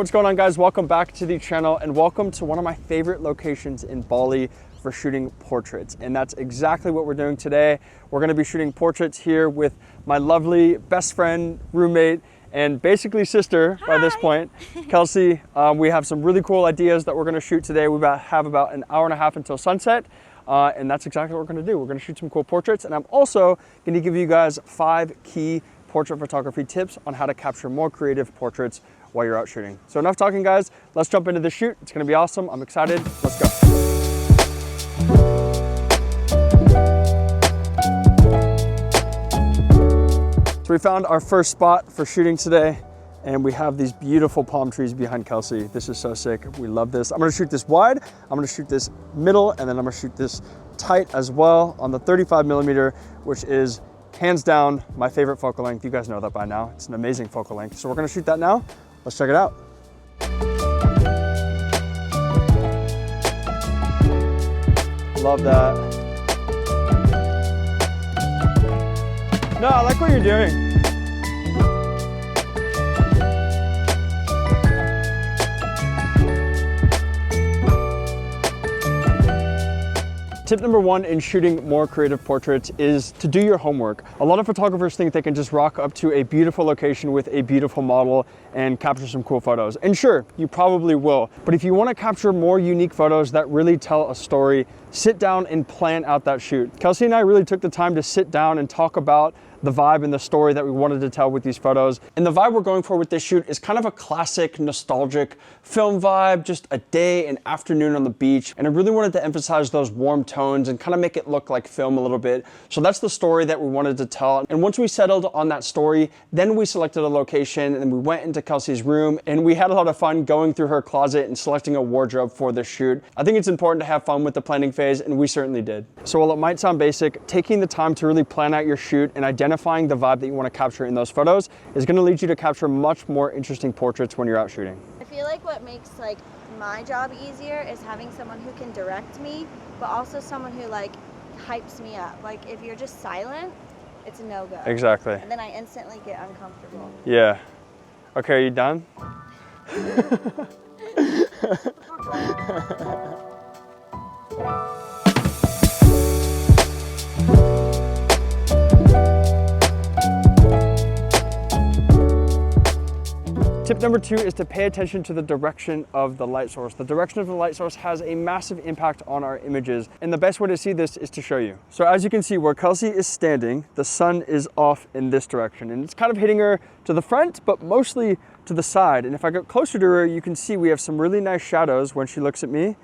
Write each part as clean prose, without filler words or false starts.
What's going on, guys? Welcome back to the channel and welcome to one of my favorite locations in Bali for shooting portraits. And that's exactly what we're doing today. We're going to be shooting portraits here with my lovely best friend, roommate, and basically sister by this point, Kelsey. We have some really cool ideas that we're going to shoot today. We have about an hour and a half until sunset. And that's exactly what we're going to do. We're going to shoot some cool portraits. And I'm also going to give you guys 5 key portrait photography tips on how to capture more creative portraits while you're out shooting. So enough talking, guys. Let's jump into the shoot. It's going to be awesome. I'm excited. Let's go. So we found our first spot for shooting today, and we have these beautiful palm trees behind Kelsey. This is so sick. We love this. I'm going to shoot this wide. I'm going to shoot this middle, and then I'm going to shoot this tight as well on the 35mm, which is hands down my favorite focal length. You guys know that by now. It's an amazing focal length. So we're going to shoot that now. Let's check it out. Love that. No, I like what you're doing. Tip number 1 in shooting more creative portraits is to do your homework. A lot of photographers think they can just rock up to a beautiful location with a beautiful model and capture some cool photos. And sure, you probably will. But if you want to capture more unique photos that really tell a story, sit down and plan out that shoot. Kelsey and I really took the time to sit down and talk about the vibe and the story that we wanted to tell with these photos. And the vibe we're going for with this shoot is kind of a classic, nostalgic film vibe, just a day, an afternoon on the beach. And I really wanted to emphasize those warm tones and kind of make it look like film a little bit. So that's the story that we wanted to tell. And once we settled on that story, then we selected a location and we went into Kelsey's room and we had a lot of fun going through her closet and selecting a wardrobe for this shoot. I think it's important to have fun with the planning phase, and we certainly did. So while it might sound basic, taking the time to really plan out your shoot and identifying the vibe that you want to capture in those photos is going to lead you to capture much more interesting portraits when you're out shooting. I feel like what makes my job easier is having someone who can direct me, but also someone who hypes me up. Like if you're just silent, it's a no-go. Exactly. And then I instantly get uncomfortable. Yeah. Okay, are you done? Tip number 2 is to pay attention to the direction of the light source. The direction of the light source has a massive impact on our images, and the best way to see this is to show you. So as you can see, where Kelsey is standing, the sun is off in this direction, and it's kind of hitting her to the front, but mostly to the side. And if I get closer to her, you can see we have some really nice shadows when she looks at me.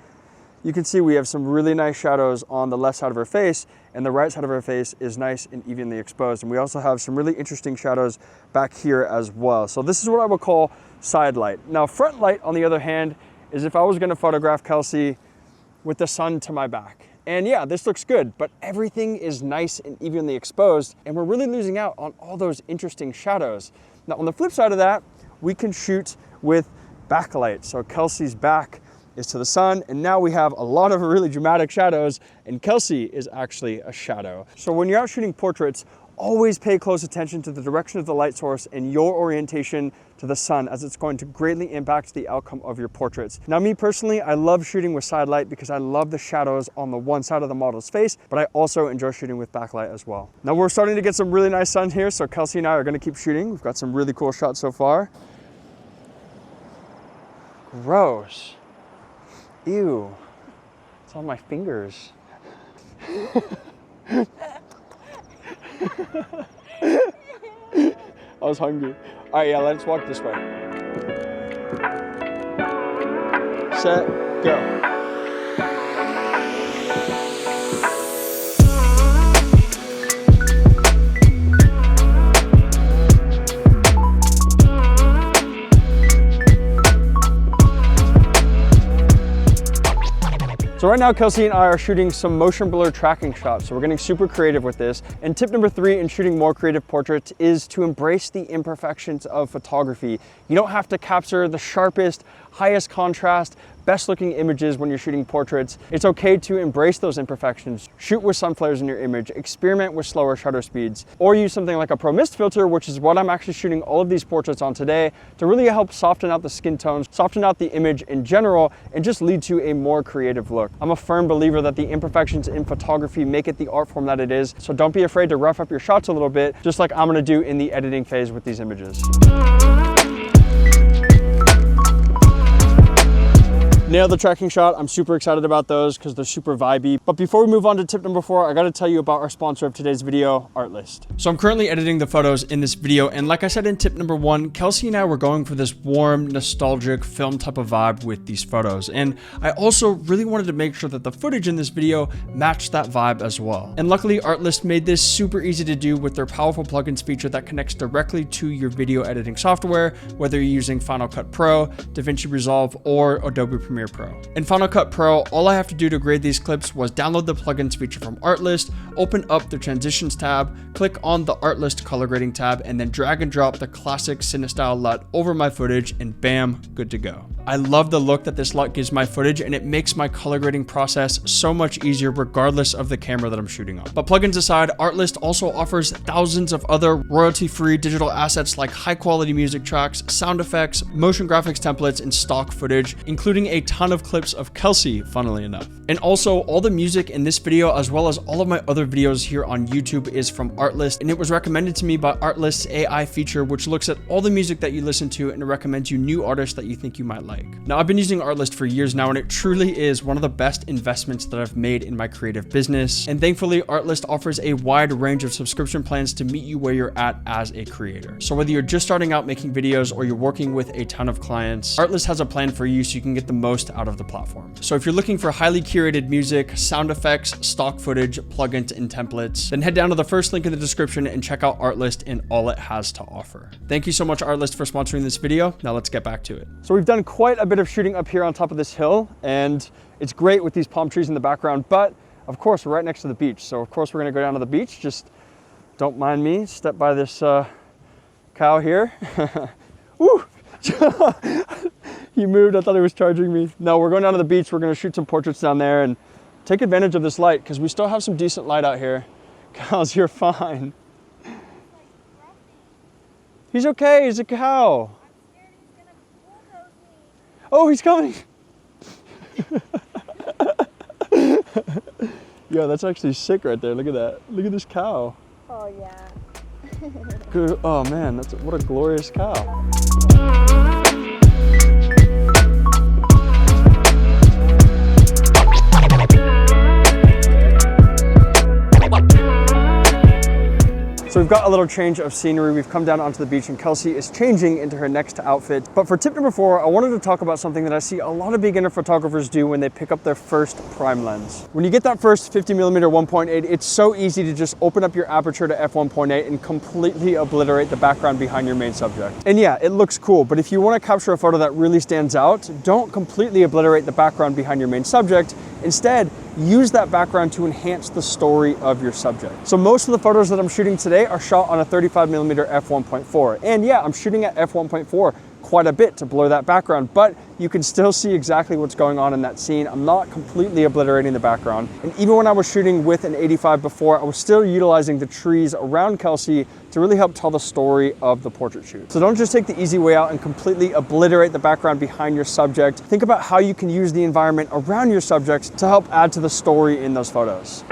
You can see we have some really nice shadows on the left side of her face, and the right side of her face is nice and evenly exposed. And we also have some really interesting shadows back here as well. So this is what I would call side light. Now, front light, on the other hand, is if I was gonna photograph Kelsey with the sun to my back. And yeah, this looks good, but everything is nice and evenly exposed, and we're really losing out on all those interesting shadows. Now, on the flip side of that, we can shoot with backlight. So Kelsey's back is to the sun, and now we have a lot of really dramatic shadows, and Kelsey is actually a shadow. So when you're out shooting portraits, always pay close attention to the direction of the light source and your orientation to the sun, as it's going to greatly impact the outcome of your portraits. Now, me personally, I love shooting with side light because I love the shadows on the one side of the model's face, but I also enjoy shooting with backlight as well. Now we're starting to get some really nice sun here, so Kelsey and I are gonna keep shooting. We've got some really cool shots so far. Gross. Ew, it's on my fingers. I was hungry. All right, yeah, let's walk this way. Set, go. So right now, Kelsey and I are shooting some motion blur tracking shots. So we're getting super creative with this. And tip number 3 in shooting more creative portraits is to embrace the imperfections of photography. You don't have to capture the sharpest, highest contrast, best looking images when you're shooting portraits. It's okay to embrace those imperfections. Shoot with sun flares in your image, experiment with slower shutter speeds, or use something like a Pro Mist filter, which is what I'm actually shooting all of these portraits on today, to really help soften out the skin tones, soften out the image in general, and just lead to a more creative look. I'm a firm believer that the imperfections in photography make it the art form that it is, so don't be afraid to rough up your shots a little bit, just like I'm gonna do in the editing phase with these images. Nailed the tracking shot. I'm super excited about those because they're super vibey. But before we move on to tip number 4, I gotta tell you about our sponsor of today's video, Artlist. So I'm currently editing the photos in this video, and like I said in tip number 1, Kelsey and I were going for this warm, nostalgic film type of vibe with these photos. And I also really wanted to make sure that the footage in this video matched that vibe as well. And luckily, Artlist made this super easy to do with their powerful plugins feature that connects directly to your video editing software, whether you're using Final Cut Pro, DaVinci Resolve, or Adobe Premiere Pro. In Final Cut Pro, all I have to do to grade these clips was download the plugins feature from Artlist, open up the Transitions tab, click on the Artlist color grading tab, and then drag and drop the classic Cinestyle LUT over my footage, and bam, good to go. I love the look that this LUT gives my footage, and it makes my color grading process so much easier regardless of the camera that I'm shooting on. But plugins aside, Artlist also offers thousands of other royalty-free digital assets like high-quality music tracks, sound effects, motion graphics templates, and stock footage, including a ton of clips of Kelsey, funnily enough. And also, all the music in this video, as well as all of my other videos here on YouTube, is from Artlist, and it was recommended to me by Artlist's AI feature, which looks at all the music that you listen to and it recommends you new artists that you think you might like. Now, I've been using Artlist for years now, and it truly is one of the best investments that I've made in my creative business. And thankfully, Artlist offers a wide range of subscription plans to meet you where you're at as a creator. So whether you're just starting out making videos or you're working with a ton of clients, Artlist has a plan for you so you can get the most out of the platform. So if you're looking for highly curated music, sound effects, stock footage, plugins, and templates, then head down to the first link in the description and check out Artlist and all it has to offer. Thank you so much, Artlist, for sponsoring this video. Now let's get back to it. So we've done quite a bit of shooting up here on top of this hill, and it's great with these palm trees in the background, but of course we're right next to the beach. So of course we're gonna go down to the beach. Just don't mind me, step by this cow here. Woo! He moved, I thought he was charging me. No, we're going down to the beach. We're gonna shoot some portraits down there and take advantage of this light because we still have some decent light out here. Cows, you're fine. He's okay, he's a cow. Oh, he's coming. Yo, that's actually sick right there. Look at that. Look at this cow. Oh, yeah. Good. Oh man, what a glorious cow. So we've got a little change of scenery. We've come down onto the beach and Kelsey is changing into her next outfit. But for tip number 4, I wanted to talk about something that I see a lot of beginner photographers do when they pick up their first prime lens. When you get that first 50mm 1.8, it's so easy to just open up your aperture to f1.8 and completely obliterate the background behind your main subject. And yeah, it looks cool, but if you want to capture a photo that really stands out, don't completely obliterate the background behind your main subject. Instead, use that background to enhance the story of your subject. So most of the photos that I'm shooting today are shot on a 35mm f1.4. And yeah, I'm shooting at f1.4 quite a bit to blur that background, but you can still see exactly what's going on in that scene. I'm not completely obliterating the background. And even when I was shooting with an 85 before, I was still utilizing the trees around Kelsey to really help tell the story of the portrait shoot. So don't just take the easy way out and completely obliterate the background behind your subject. Think about how you can use the environment around your subject to help add to the story in those photos.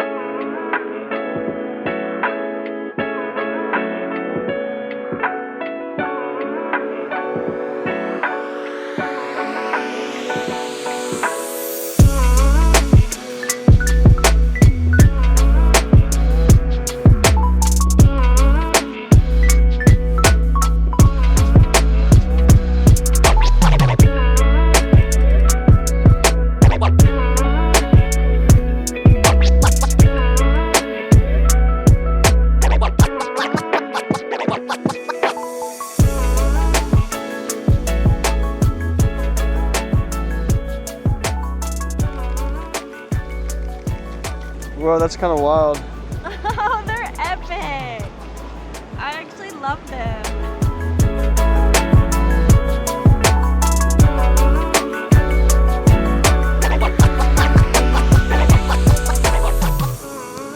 Whoa, that's kind of wild. Oh, they're epic. I actually love them.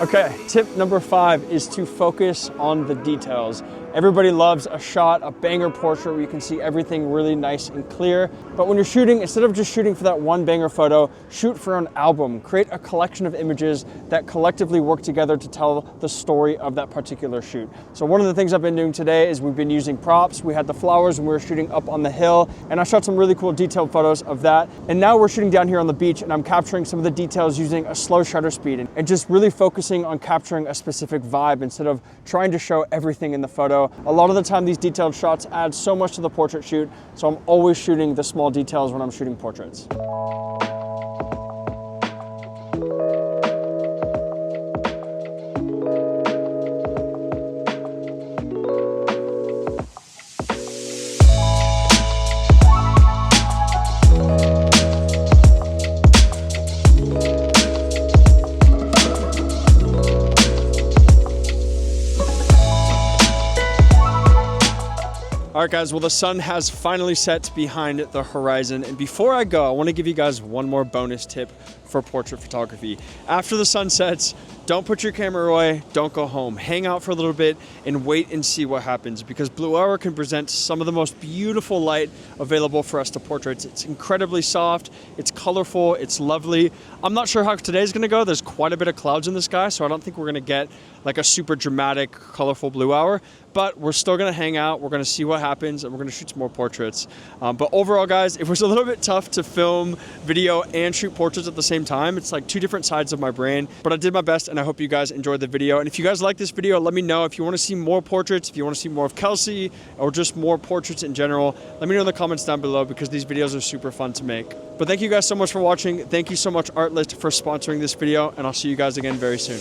Okay, tip number 5 is to focus on the details. Everybody loves a shot, a banger portrait where you can see everything really nice and clear. But when you're shooting, instead of just shooting for that one banger photo, shoot for an album. Create a collection of images that collectively work together to tell the story of that particular shoot. So one of the things I've been doing today is we've been using props. We had the flowers and we were shooting up on the hill, and I shot some really cool detailed photos of that. And now we're shooting down here on the beach, and I'm capturing some of the details using a slow shutter speed and just really focusing on capturing a specific vibe instead of trying to show everything in the photo. A lot of the time these detailed shots add so much to the portrait shoot, so I'm always shooting the small details when I'm shooting portraits. All right, guys, well, the sun has finally set behind the horizon. And before I go, I want to give you guys one more bonus tip for portrait photography. After the sun sets, don't put your camera away, don't go home. Hang out for a little bit and wait and see what happens, because blue hour can present some of the most beautiful light available for us to portraits. It's incredibly soft, it's colorful, it's lovely. I'm not sure how today's gonna go. There's quite a bit of clouds in the sky, so I don't think we're gonna get like a super dramatic, colorful blue hour, but we're still gonna hang out, we're gonna see what happens, and we're gonna shoot some more portraits. But overall, guys, it was a little bit tough to film video and shoot portraits at the same time. It's like two different sides of my brain, but I did my best, and I hope you guys enjoyed the video. And if you guys like this video, let me know. If you wanna see more portraits, if you wanna see more of Kelsey, or just more portraits in general, let me know in the comments down below, because these videos are super fun to make. But thank you guys so much for watching. Thank you so much, Artlist, for sponsoring this video, and I'll see you guys again very soon.